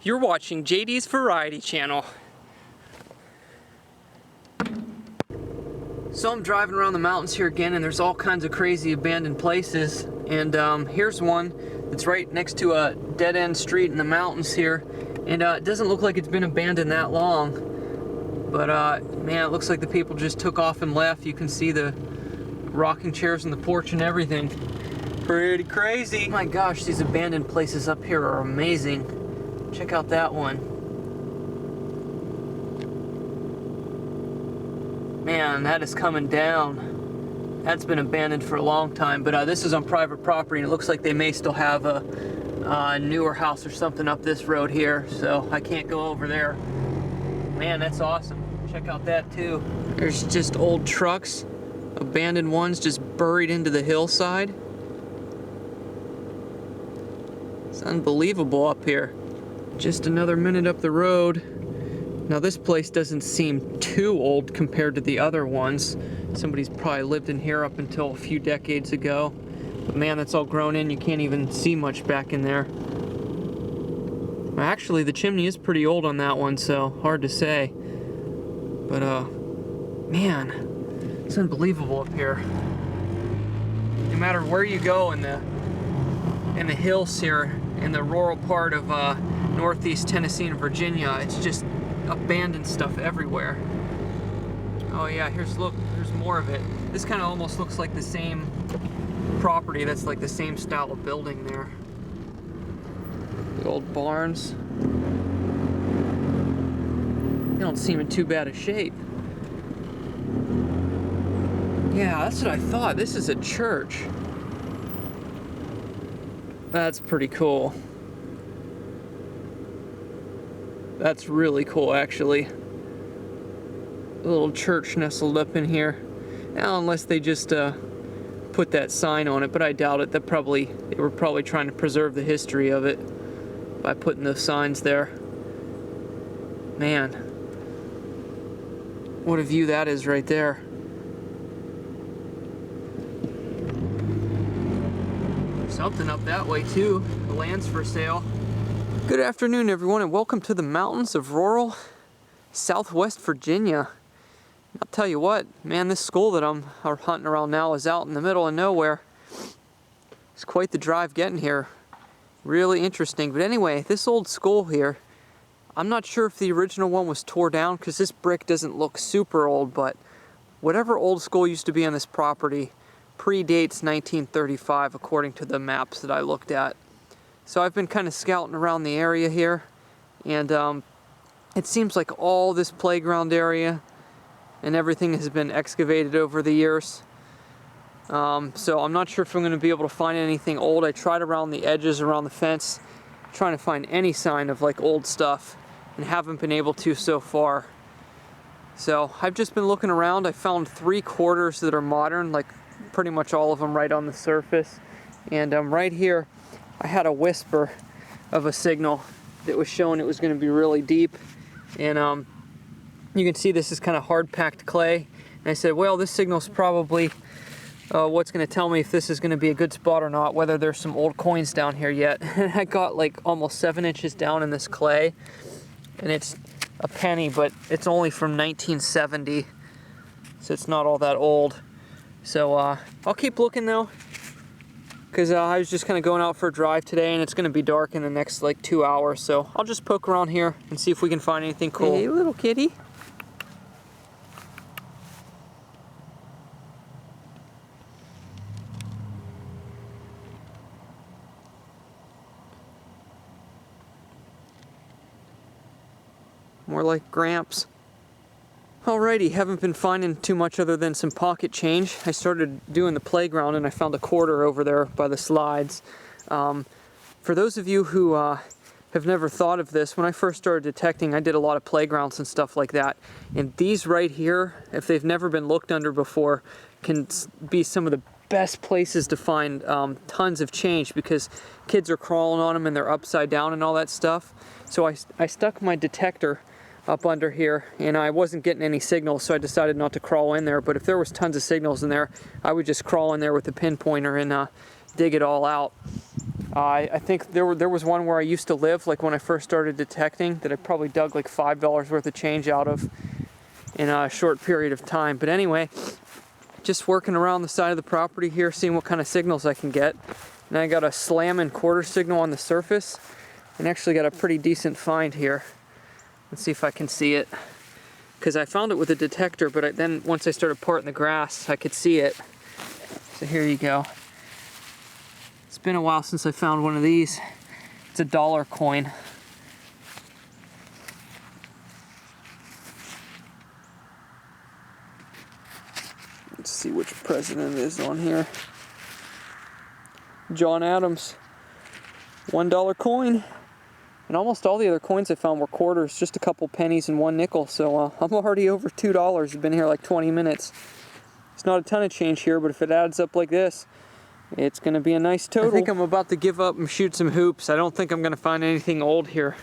You're watching JD's Variety Channel. So I'm driving around the mountains here again, and there's all kinds of crazy abandoned places. And here's one that's right next to a dead-end street in the mountains here. And it doesn't look like it's been abandoned that long. But man, it looks like the people just took off and left. You can see the rocking chairs on the porch and everything. Pretty crazy. My gosh, these abandoned places up here are amazing. Check out that one. Man, that is coming down. That's been abandoned for a long time, but this is on private property, and it looks like they may still have a newer house or something up this road here, so I can't go over there. Man, that's awesome. Check out that too. There's just old trucks, abandoned ones just buried into the hillside. It's unbelievable up here. Just another minute up the road. Now this place doesn't seem too old compared to the other ones. Somebody's probably lived in here up until a few decades ago. But man, that's all grown in. You can't even see much back in there. Actually, the chimney is pretty old on that one, so hard to say. But man, it's unbelievable up here. No matter where you go in the hills here, in the rural part of northeast Tennessee and Virginia, it's just abandoned stuff everywhere. Oh yeah, here's more of it. This kind of almost looks like the same property. That's like the same style of building there. The old barns. They don't seem in too bad a shape. Yeah, that's what I thought. This is a church. That's pretty cool. That's really cool, actually. A little church nestled up in here. Now, unless they just put that sign on it, but I doubt it. They were probably trying to preserve the history of it by putting those signs there. Man, what a view that is right there. Something up that way too. The land's for sale. Good afternoon, everyone, and welcome to the mountains of rural Southwest Virginia. I'll tell you what, man, this school that I'm hunting around now is out in the middle of nowhere. It's quite the drive getting here. Really interesting. But anyway, this old school here, I'm not sure if the original one was tore down because this brick doesn't look super old, but whatever old school used to be on this property predates 1935 according to the maps that I looked at. So I've been kind of scouting around the area here, and it seems like all this playground area and everything has been excavated over the years. So I'm not sure if I'm going to be able to find anything old. I tried around the edges, around the fence, trying to find any sign of like old stuff, and haven't been able to so far. So I've just been looking around. I found 3 quarters that are modern, like pretty much all of them right on the surface. And right here, I had a whisper of a signal that was showing it was going to be really deep. And you can see this is kind of hard-packed clay. And I said, well, this signal's probably what's going to tell me if this is going to be a good spot or not, whether there's some old coins down here yet. And I got like almost 7 inches down in this clay. And it's a penny, but it's only from 1970. So it's not all that old. So I'll keep looking though, because I was just kind of going out for a drive today, and it's going to be dark in the next like 2 hours. So I'll just poke around here and see if we can find anything cool. Hey, little kitty. More like Gramps. Alrighty, haven't been finding too much other than some pocket change. I started doing the playground and I found a quarter over there by the slides. For those of you who have never thought of this, when I first started detecting, I did a lot of playgrounds and stuff like that. And these right here, if they've never been looked under before, can be some of the best places to find tons of change, because kids are crawling on them and they're upside down and all that stuff. So I stuck my detector up under here, and I wasn't getting any signals, so I decided not to crawl in there. But if there was tons of signals in there, I would just crawl in there with the pinpointer and dig it all out. I think there was one where I used to live, like when I first started detecting, that I probably dug like $5 worth of change out of in a short period of time. But anyway, just working around the side of the property here, seeing what kind of signals I can get. And I got a slam and quarter signal on the surface, and actually got a pretty decent find here. Let's see if I can see it. Because I found it with a detector, but then once I started parting the grass, I could see it. So here you go. It's been a while since I found one of these. It's a $1 coin. Let's see which president is on here. John Adams. $1 coin. And almost all the other coins I found were quarters, just a couple pennies and 1 nickel. So I'm already over $2. I've been here like 20 minutes. It's not a ton of change here, but if it adds up like this, it's going to be a nice total. I think I'm about to give up and shoot some hoops. I don't think I'm going to find anything old here.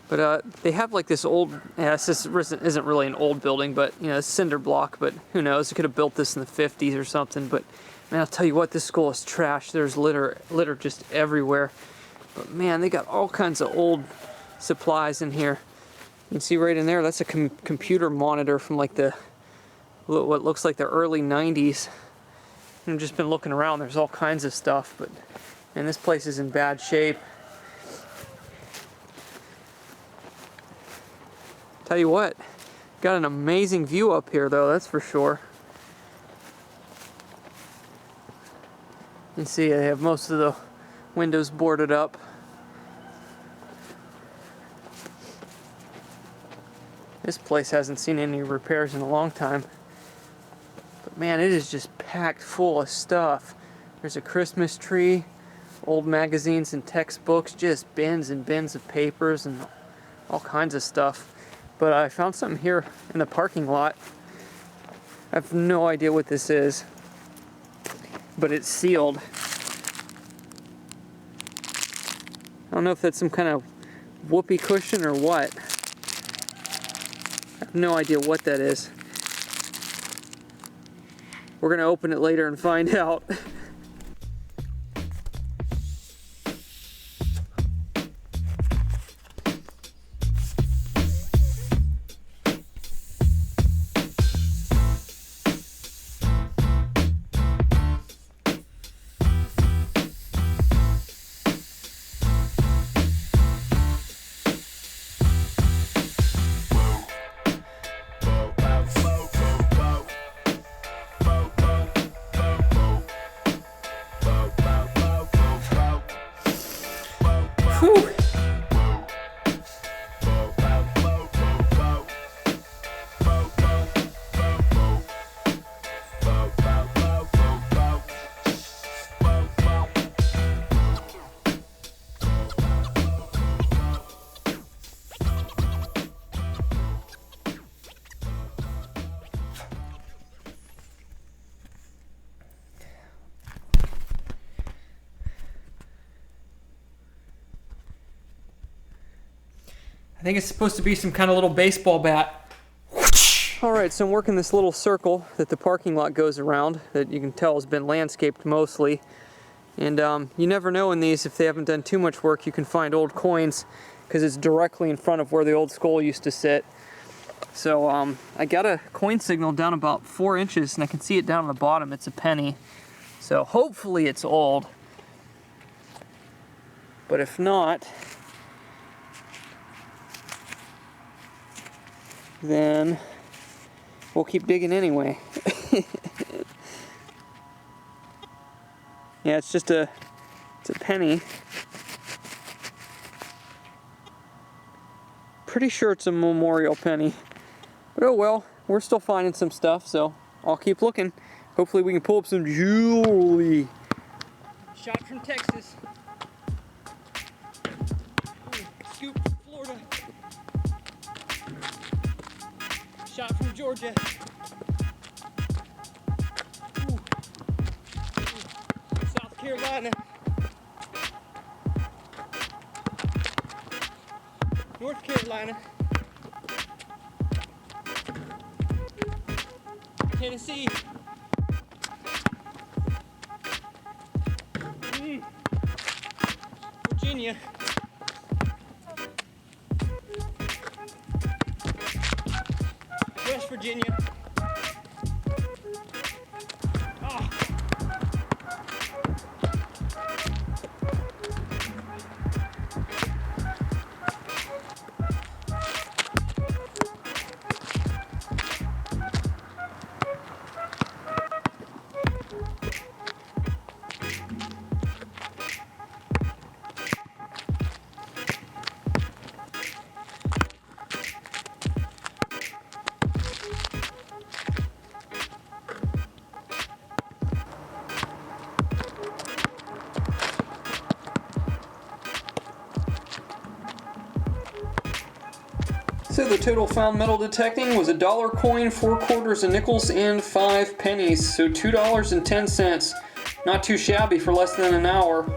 But they have like this old, this isn't really an old building, but you know, a cinder block, but who knows, they could have built this in the 50s or something. But man, I'll tell you what, this school is trash. There's litter just everywhere. But man, they got all kinds of old supplies in here. You can see right in there, that's a computer monitor from like what looks like the early 90s. I've just been looking around, there's all kinds of stuff, but man, this place is in bad shape. Tell you what, got an amazing view up here though, that's for sure. You can see I have most of the windows boarded up. This place hasn't seen any repairs in a long time. But man, it is just packed full of stuff. There's a Christmas tree, old magazines and textbooks, just bins and bins of papers and all kinds of stuff. But I found something here in the parking lot. I have no idea what this is, but it's sealed. I don't know if that's some kind of whoopee cushion or what. I have no idea what that is. We're gonna open it later and find out. Whew. I think it's supposed to be some kind of little baseball bat. Alright, so I'm working this little circle that the parking lot goes around that you can tell has been landscaped mostly. And you never know in these, if they haven't done too much work, you can find old coins because it's directly in front of where the old skull used to sit. So I got a coin signal down about 4 inches and I can see it down on the bottom. It's a penny. So hopefully it's old. But if not, then we'll keep digging anyway. Yeah, it's a penny. Pretty sure it's a memorial penny. But oh well, we're still finding some stuff, so I'll keep looking. Hopefully we can pull up some jewelry. Shot from Texas. Scoop from Florida. Shot from Georgia. Ooh. South Carolina. North Carolina. Tennessee. Virginia. West Virginia. Oh. So the total found metal detecting was a dollar coin, 4 quarters, a nickels, and 5 pennies. So $2.10. Not too shabby for less than an hour.